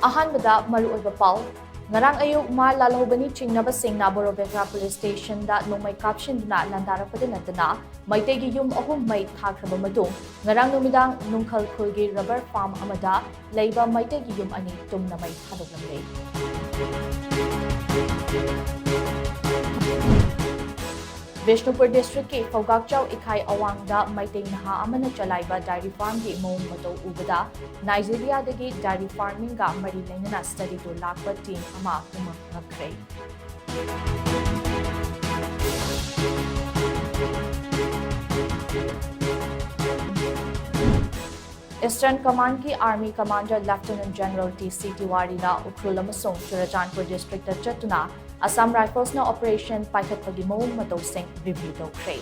Ahanbada maruoiba pau ngarang ayuk mar lalahubani chingnabasingna Borobekra Police Station da nongmai kapsinduna landarapade natana maitegi yum ahum mai thakraba madung ngarang numidang nungkhal khulgi rubber farm amada leiba maitegi yum ani tumna mai thadoklamlei. Bishnupur District ke Fogakchau Ikai Awangda Maiting Naha Amana Chalaiba Dairy Farm ki Mong Mato Ubada Nigeria dagi dairy farming ga mari lainana study to lakpa team ama ngakre. Eastern Command ki Army Commander Lieutenant General T.C. Tiwari na Ukrul amasong Churachandpur District da chatuna Assam Rifles na Operation Paikhatpagi Mong Matosing review dokre.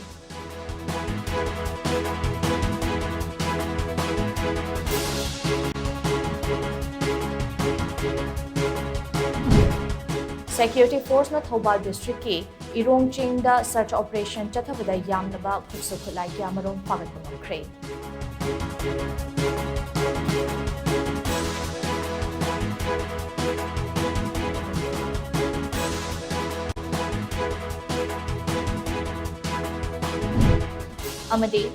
Security Force na Thobal District ki Irongching da search operation chathabada yamnaba khutsukhulai kyamarong pagatpangokre. Amadi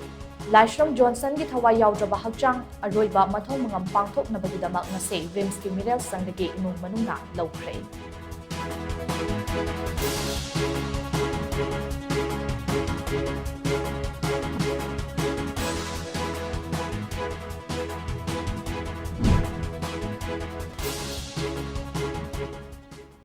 Lashram Johnson ki thawai yawdraba hakchang aroiba mathau mangam pangthoknabagidama ngase Rims ki Mirel Sangdagi imung manungna lawkhre.